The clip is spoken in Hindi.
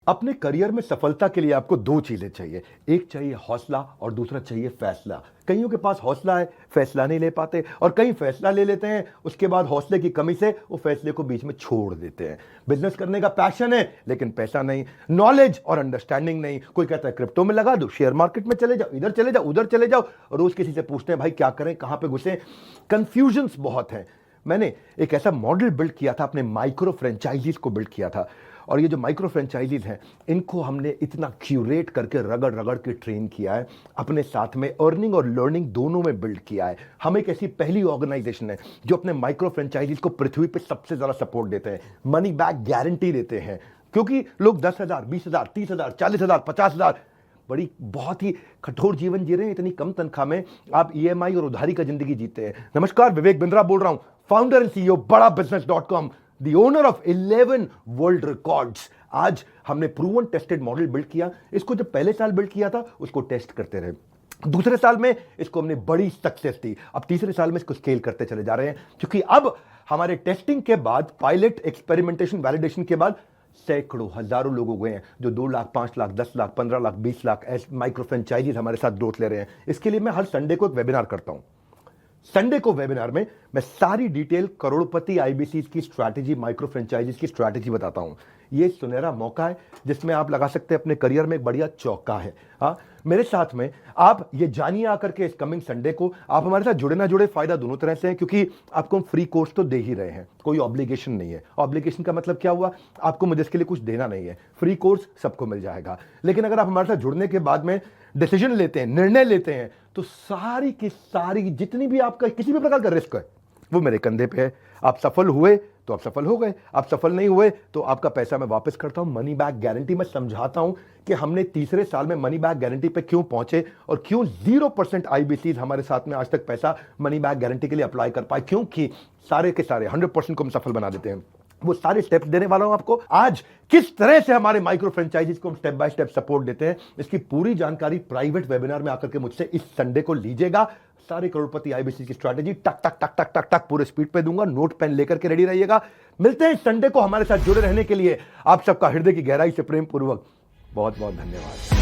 अपने करियर में सफलता के लिए आपको दो चीजें चाहिए। एक चाहिए हौसला और दूसरा चाहिए फैसला। कईयों के पास हौसला है, फैसला नहीं ले पाते, और कई फैसला ले लेते हैं, उसके बाद हौसले की कमी से वो फैसले को बीच में छोड़ देते हैं। बिजनेस करने का पैशन है लेकिन पैसा नहीं, नॉलेज और अंडरस्टैंडिंग नहीं। कोई कहता है क्रिप्टो में लगा दो, शेयर मार्केट में चले जाओ, इधर चले जाओ, उधर चले जाओ, रोज किसी से पूछते हैं भाई क्या करें, कहां पे घुसे। कंफ्यूजन्स बहुत है। मैंने एक ऐसा मॉडल बिल्ड किया था, अपने माइक्रो फ्रेंचाइजीज को बिल्ड किया था, और ये जो माइक्रो फ्रेंचाइजीज हैं इनको हमने इतना क्यूरेट करके रगड़ रगड़ के ट्रेन किया है, अपने साथ में अर्निंग और लर्निंग दोनों में बिल्ड किया है। हम एक ऐसी पहली ऑर्गेनाइजेशन है जो अपने माइक्रो फ्रेंचाइजीज को पृथ्वी पे सबसे ज्यादा सपोर्ट देते हैं, मनी बैक गारंटी देते हैं। क्योंकि लोग 10,000, 20,000, 30,000, 40,000, 50,000 बड़ी बहुत ही कठोर जीवन जी रहे हैं, इतनी कम तनख्वाह में आप ईएमआई और उधारी का जिंदगी जीते हैं। नमस्कार, विवेक बिंद्रा बोल रहा हूं, founder and CEO Bada business dot com, the owner of 11 world records. आज हमने प्रूवन टेस्टेड मॉडल बिल्ड किया। इसको जब पहले साल बिल्ड किया था उसको टेस्ट करते रहे, दूसरे साल में इसको हमने बड़ी सक्सेस दी, अब तीसरे साल में इसको स्केल करते चले जा रहे हैं। क्योंकि अब हमारे टेस्टिंग के बाद, पायलट, एक्सपेरिमेंटेशन, वैलिडेशन के बाद सैकड़ों, हजारों लोग हो गए हैं जो 2 लाख, 5 लाख, 10 लाख, 15 लाख, 20 लाख ऐसे माइक्रो फ्रेंचाइजीज हमारे साथ ग्रोथ ले रहे हैं। इसके लिए मैं हर संडे को एक वेबिनार करता हूं। संडे को वेबिनार में मैं सारी डिटेल करोड़पति आईबीसी की स्ट्रैटेजी, माइक्रो फ्रेंचाइजीज की स्ट्रैटेजी बताता हूं। ये सुनहरा मौका है जिसमें आप लगा सकते हैं अपने करियर में एक बढ़िया चौका है। हाँ, मेरे साथ में आप ये जानिए आकर के इस कमिंग संडे को। आप हमारे साथ जुड़े ना जुड़े, फायदा दोनों तरह से है, क्योंकि आपको हम फ्री कोर्स तो दे ही रहे हैं, कोई ऑब्लिगेशन नहीं है। ऑब्लिगेशन का मतलब क्या हुआ, आपको मुझे इसके लिए कुछ देना नहीं है, फ्री कोर्स सबको मिल जाएगा। लेकिन अगर आप हमारे साथ जुड़ने के बाद में डिसीजन लेते हैं, निर्णय लेते हैं, तो सारी की सारी जितनी भी आपका किसी भी प्रकार का रिस्क है वो मेरे कंधे पे है। आप सफल हुए तो आप सफल हो गए, आप सफल नहीं हुए तो आपका पैसा मैं वापस करता हूं। मनी बैक गारंटी मैं समझाता हूं कि हमने तीसरे साल में मनी बैक गारंटी पे क्यों पहुंचे और क्यों 0% आईबीसी हमारे साथ में आज तक पैसा मनी बैक गारंटी के लिए अप्लाई कर पाए, क्योंकि सारे के सारे 100% को हम सफल बना देते हैं। वो सारे स्टेप्स देने वाला हूं आपको आज। किस तरह से हमारे माइक्रो फ्रेंचाइजीज को हम स्टेप बाय स्टेप सपोर्ट देते हैं, इसकी पूरी जानकारी प्राइवेट वेबिनार में आकर के मुझसे इस संडे को लीजिएगा। सारे करोड़पति आईबीसी की स्ट्रैटेजी टक टक टक टक टक टक पूरे स्पीड पे दूंगा, नोट पेन लेकर के रेडी रहिएगा। मिलते हैं संडे को। हमारे साथ जुड़े रहने के लिए आप सबका हृदय की गहराई से प्रेम पूर्वक बहुत बहुत धन्यवाद।